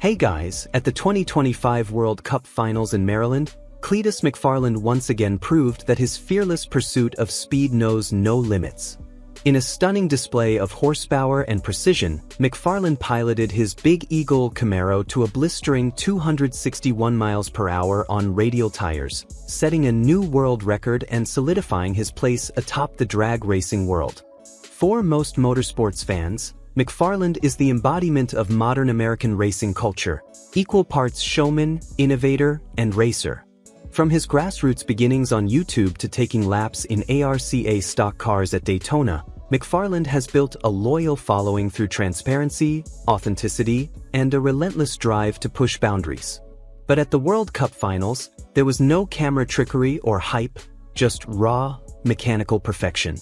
Hey guys, at the 2025 World Cup Finals in Maryland, Cleetus McFarland once again proved that his fearless pursuit of speed knows no limits. In a stunning display of horsepower and precision, McFarland piloted his Big Eagle Camaro to a blistering 261 miles per hour on Radial tires, setting a new world record and solidifying his place atop the drag racing world. For most motorsports fans, McFarland is the embodiment of modern American racing culture, equal parts showman, innovator, and racer. From his grassroots beginnings on YouTube to taking laps in ARCA stock cars at Daytona, McFarland has built a loyal following through transparency, authenticity, and a relentless drive to push boundaries. But at the World Cup Finals, there was no camera trickery or hype, just raw, mechanical perfection.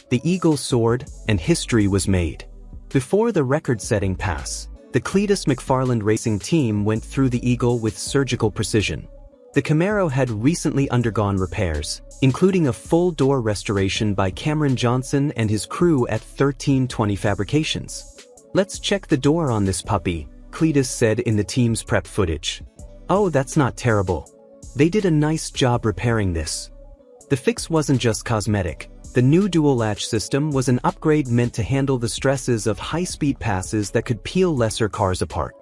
The Eagle soared, and history was made. Before the record-setting pass, the Cleetus McFarland racing team went through the Eagle with surgical precision. The Camaro had recently undergone repairs, including a full door restoration by Cameron Johnson and his crew at 1320 Fabrications. "Let's check the door on this puppy," Cleetus said in the team's prep footage. "Oh, that's not terrible. They did a nice job repairing this." The fix wasn't just cosmetic. The new dual-latch system was an upgrade meant to handle the stresses of high-speed passes that could peel lesser cars apart.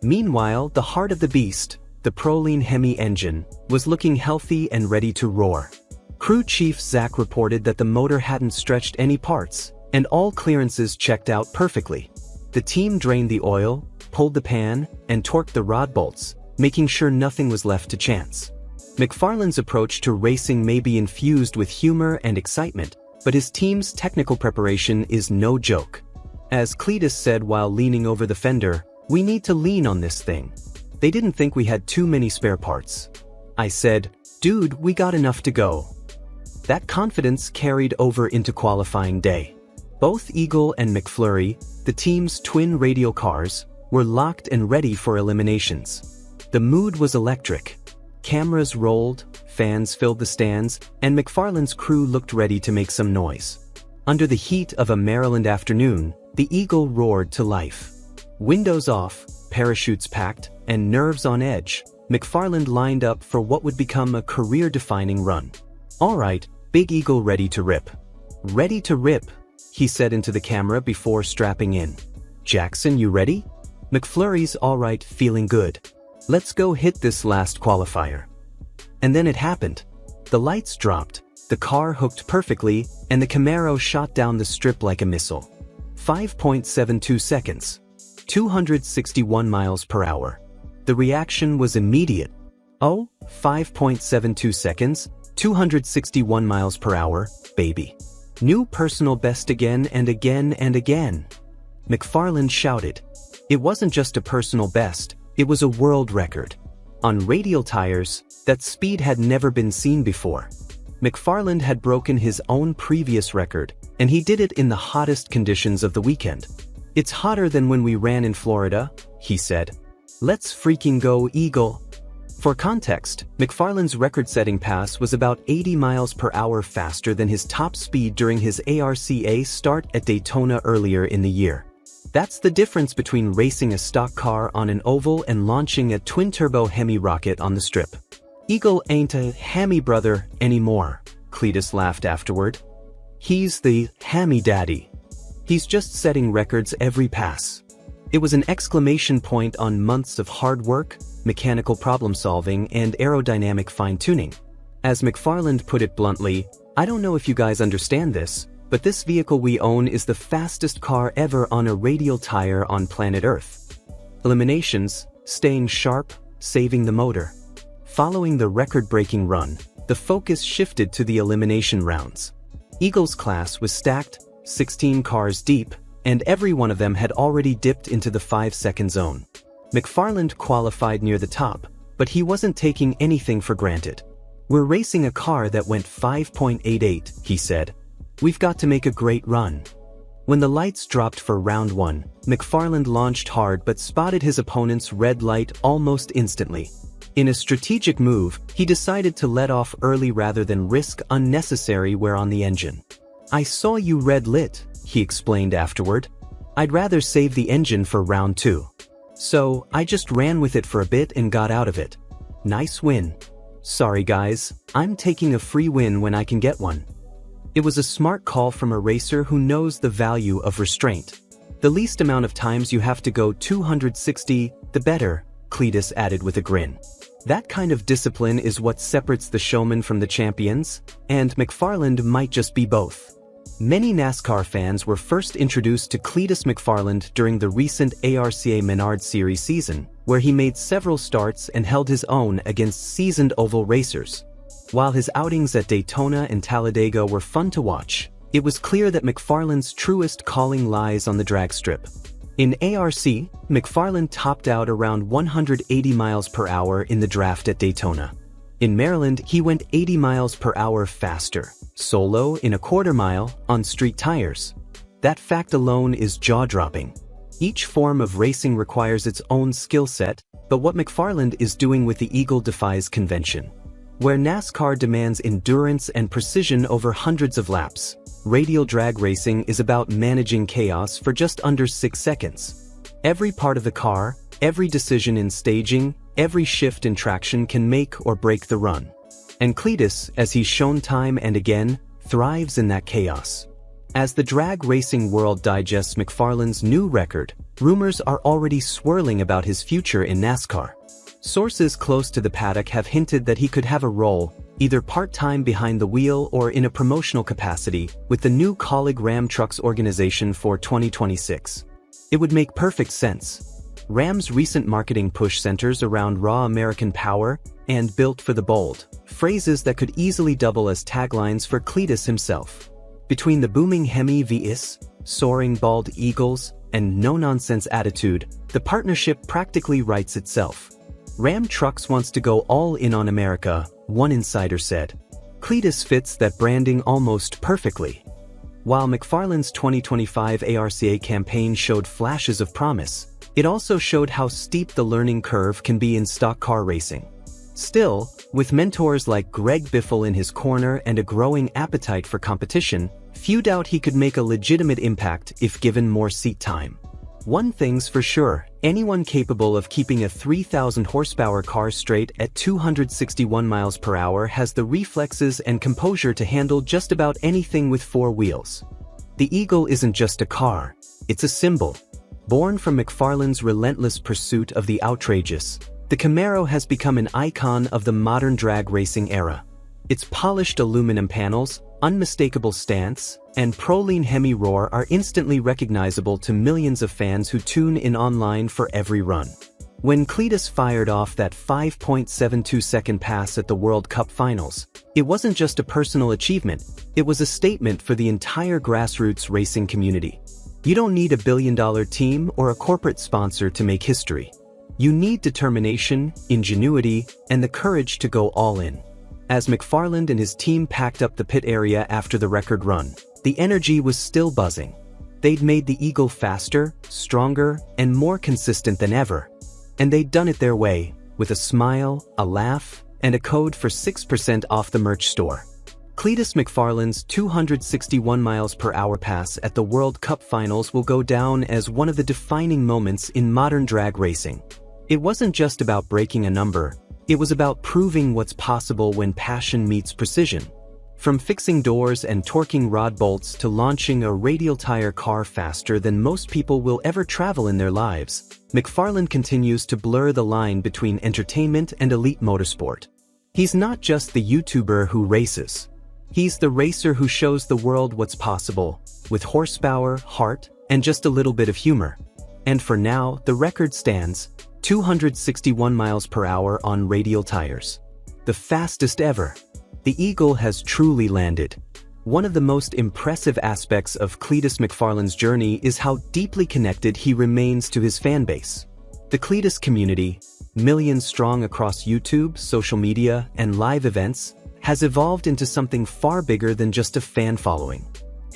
Meanwhile, the heart of the beast, the Proline Hemi engine, was looking healthy and ready to roar. Crew Chief Zach reported that the motor hadn't stretched any parts, and all clearances checked out perfectly. The team drained the oil, pulled the pan, and torqued the rod bolts, making sure nothing was left to chance. McFarland's approach to racing may be infused with humor and excitement, but his team's technical preparation is no joke. As Cleetus said while leaning over the fender, "We need to lean on this thing. They didn't think we had too many spare parts." I said, "Dude, we got enough to go." That confidence carried over into qualifying day. Both Eagle and McFlurry, the team's twin Radial cars, were locked and ready for eliminations. The mood was electric. Cameras rolled, fans filled the stands, and McFarland's crew looked ready to make some noise. Under the heat of a Maryland afternoon, the Eagle roared to life. Windows off, parachutes packed, and nerves on edge, McFarland lined up for what would become a career-defining run. "All right, Big Eagle ready to rip." "Ready to rip," he said into the camera before strapping in. "Jackson, you ready?" "McFlurry's all right, feeling good. Let's go hit this last qualifier." And then it happened. The lights dropped, the car hooked perfectly, and the Camaro shot down the strip like a missile. 5.72 seconds. 261 miles per hour. The reaction was immediate. "Oh, 5.72 seconds, 261 miles per hour, baby. New personal best again and again and again." McFarland shouted. It wasn't just a personal best, it was a world record. On Radial tires, that speed had never been seen before. McFarland had broken his own previous record, and he did it in the hottest conditions of the weekend. "It's hotter than when we ran in Florida," he said. "Let's freaking go, Eagle." For context, McFarland's record-setting pass was about 80 miles per hour faster than his top speed during his ARCA start at Daytona earlier in the year. That's the difference between racing a stock car on an oval and launching a twin-turbo Hemi rocket on the strip. "Eagle ain't a Hemi brother anymore," Cleetus laughed afterward. "He's the Hemi daddy. He's just setting records every pass." It was an exclamation point on months of hard work, mechanical problem-solving, and aerodynamic fine-tuning. As McFarland put it bluntly, "I don't know if you guys understand this, but this vehicle we own is the fastest car ever on a Radial tire on planet Earth." Eliminations, staying sharp, saving the motor. Following the record-breaking run, the focus shifted to the elimination rounds. Eagle's class was stacked, 16 cars deep, and every one of them had already dipped into the 5-second zone. McFarland qualified near the top, but he wasn't taking anything for granted. "We're racing a car that went 5.88, he said. "We've got to make a great run." When the lights dropped for round one, McFarland launched hard but spotted his opponent's red light almost instantly. In a strategic move, he decided to let off early rather than risk unnecessary wear on the engine. "I saw you red lit," he explained afterward. "I'd rather save the engine for round two." So, I just ran with it for a bit and got out of it. Nice win. Sorry guys, I'm taking a free win when I can get one. It was a smart call from a racer who knows the value of restraint. The least amount of times you have to go 260, the better, Cleetus added with a grin. That kind of discipline is what separates the showman from the champions, and McFarland might just be both. Many NASCAR fans were first introduced to Cleetus McFarland during the recent ARCA Menard Series season, where he made several starts and held his own against seasoned oval racers. While his outings at Daytona and Talladega were fun to watch, it was clear that McFarland's truest calling lies on the drag strip. In ARC, McFarland topped out around 180 miles per hour in the draft at Daytona. In Maryland, he went 80 miles per hour faster, solo in a quarter mile, on street tires. That fact alone is jaw-dropping. Each form of racing requires its own skill set, but what McFarland is doing with the Eagle defies convention. Where NASCAR demands endurance and precision over hundreds of laps, Radial drag racing is about managing chaos for just under 6 seconds. Every part of the car, every decision in staging, every shift in traction can make or break the run. And Cleetus, as he's shown time and again, thrives in that chaos. As the drag racing world digests McFarland's new record, rumors are already swirling about his future in NASCAR. Sources close to the paddock have hinted that he could have a role, either part-time behind the wheel or in a promotional capacity, with the new Kelley Ram Trucks organization for 2026. It would make perfect sense. Ram's recent marketing push centers around raw American power and built for the bold, phrases that could easily double as taglines for Cleetus himself. Between the booming Hemi vs. soaring bald eagles and no-nonsense attitude, the partnership practically writes itself. Ram Trucks wants to go all in on America, one insider said. Cleetus fits that branding almost perfectly. While McFarland's 2025 ARCA campaign showed flashes of promise, it also showed how steep the learning curve can be in stock car racing. Still, with mentors like Greg Biffle in his corner and a growing appetite for competition, few doubt he could make a legitimate impact if given more seat time. One thing's for sure, anyone capable of keeping a 3,000 horsepower car straight at 261 miles per hour has the reflexes and composure to handle just about anything with 4 wheels. The Eagle isn't just a car, it's a symbol. Born from McFarland's relentless pursuit of the outrageous, the Camaro has become an icon of the modern drag racing era. Its polished aluminum panels, unmistakable stance, and Proline Hemi roar are instantly recognizable to millions of fans who tune in online for every run. When Cleetus fired off that 5.72-second pass at the World Cup Finals, it wasn't just a personal achievement, it was a statement for the entire grassroots racing community. You don't need a billion-dollar team or a corporate sponsor to make history. You need determination, ingenuity, and the courage to go all in. As McFarland and his team packed up the pit area after the record run, the energy was still buzzing. They'd made the Eagle faster, stronger, and more consistent than ever. And they'd done it their way, with a smile, a laugh, and a code for 6% off the merch store. Cleetus McFarland's 261 miles per hour pass at the World Cup Finals will go down as one of the defining moments in modern drag racing. It wasn't just about breaking a number, it was about proving what's possible when passion meets precision. From fixing doors and torquing rod bolts to launching a radial tire car faster than most people will ever travel in their lives, McFarland continues to blur the line between entertainment and elite motorsport. He's not just the YouTuber who races. He's the racer who shows the world what's possible, with horsepower, heart, and just a little bit of humor. And for now, the record stands, 261 miles per hour on radial tires. The fastest ever. The Eagle has truly landed. One of the most impressive aspects of Cleetus McFarland's journey is how deeply connected he remains to his fanbase. The Cleetus community, millions strong across YouTube, social media, and live events, has evolved into something far bigger than just a fan following.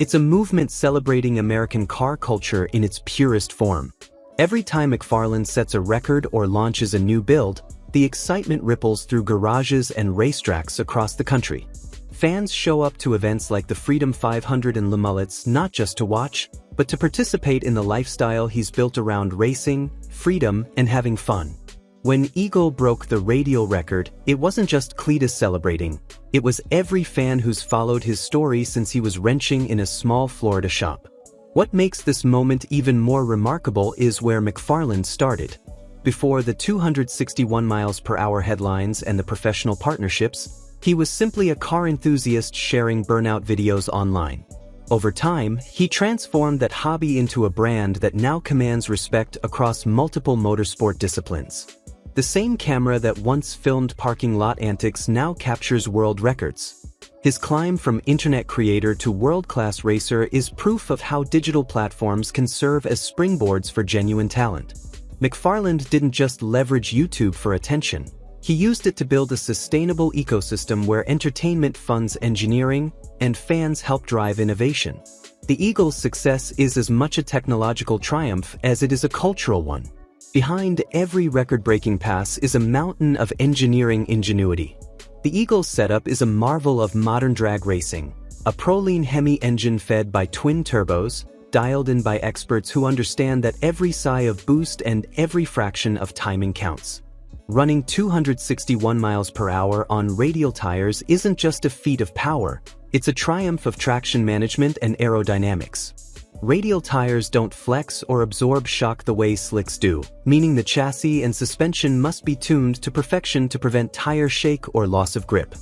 It's a movement celebrating American car culture in its purest form. Every time McFarland sets a record or launches a new build, the excitement ripples through garages and racetracks across the country. Fans show up to events like the Freedom 500 and Le Mullets not just to watch, but to participate in the lifestyle he's built around racing, freedom, and having fun. When Eagle broke the Radial record, it wasn't just Cleetus celebrating, it was every fan who's followed his story since he was wrenching in a small Florida shop. What makes this moment even more remarkable is where McFarland started. Before the 261 miles per hour headlines and the professional partnerships, he was simply a car enthusiast sharing burnout videos online. Over time, he transformed that hobby into a brand that now commands respect across multiple motorsport disciplines. The same camera that once filmed parking lot antics now captures world records. His climb from internet creator to world-class racer is proof of how digital platforms can serve as springboards for genuine talent. McFarland didn't just leverage YouTube for attention. He used it to build a sustainable ecosystem where entertainment funds engineering and fans help drive innovation. The Eagle's success is as much a technological triumph as it is a cultural one. Behind every record-breaking pass is a mountain of engineering ingenuity. The Eagle's setup is a marvel of modern drag racing, a Proline Hemi engine fed by twin turbos, dialed in by experts who understand that every sigh of boost and every fraction of timing counts. Running 261 miles per hour on radial tires isn't just a feat of power, it's a triumph of traction management and aerodynamics. Radial tires don't flex or absorb shock the way slicks do, meaning the chassis and suspension must be tuned to perfection to prevent tire shake or loss of grip.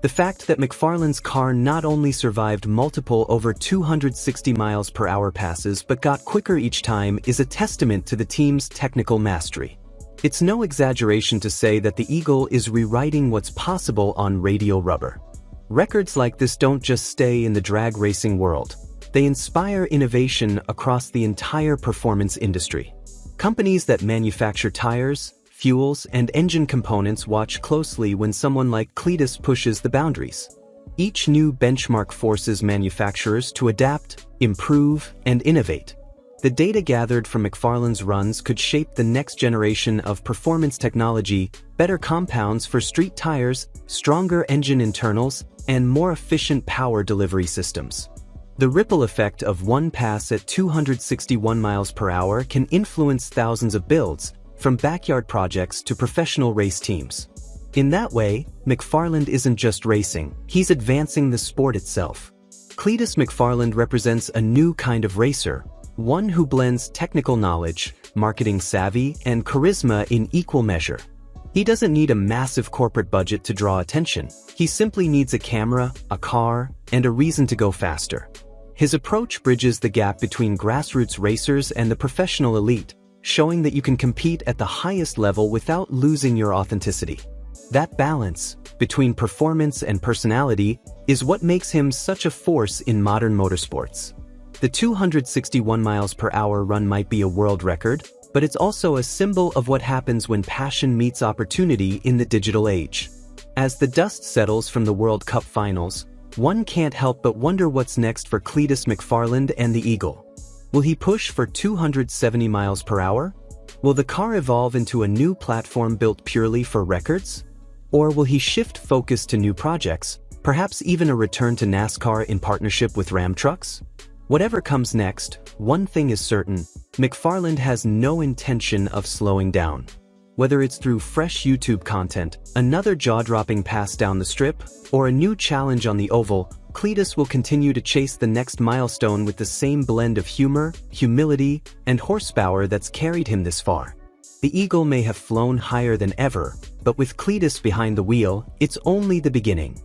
The fact that McFarland's car not only survived multiple over 260 miles per hour passes but got quicker each time is a testament to the team's technical mastery. It's no exaggeration to say that the Eagle is rewriting what's possible on radial rubber. Records like this don't just stay in the drag racing world. They inspire innovation across the entire performance industry. Companies that manufacture tires, fuels, and engine components watch closely when someone like Cleetus pushes the boundaries. Each new benchmark forces manufacturers to adapt, improve, and innovate. The data gathered from McFarland's runs could shape the next generation of performance technology, better compounds for street tires, stronger engine internals, and more efficient power delivery systems. The ripple effect of one pass at 261 miles per hour can influence thousands of builds, from backyard projects to professional race teams. In that way, McFarland isn't just racing, he's advancing the sport itself. Cleetus McFarland represents a new kind of racer, one who blends technical knowledge, marketing savvy, and charisma in equal measure. He doesn't need a massive corporate budget to draw attention. He simply needs a camera, a car, and a reason to go faster. His approach bridges the gap between grassroots racers and the professional elite, showing that you can compete at the highest level without losing your authenticity. That balance between performance and personality is what makes him such a force in modern motorsports. The 261 miles per hour run might be a world record, but it's also a symbol of what happens when passion meets opportunity in the digital age. As the dust settles from the World Cup finals, one can't help but wonder what's next for Cleetus McFarland and the Eagle. Will he push for 270 miles per hour? Will the car evolve into a new platform built purely for records? Or will he shift focus to new projects, perhaps even a return to NASCAR in partnership with Ram trucks? Whatever comes next, one thing is certain, McFarland has no intention of slowing down. Whether it's through fresh YouTube content, another jaw-dropping pass down the strip, or a new challenge on the oval, Cleetus will continue to chase the next milestone with the same blend of humor, humility, and horsepower that's carried him this far. The Eagle may have flown higher than ever, but with Cleetus behind the wheel, it's only the beginning.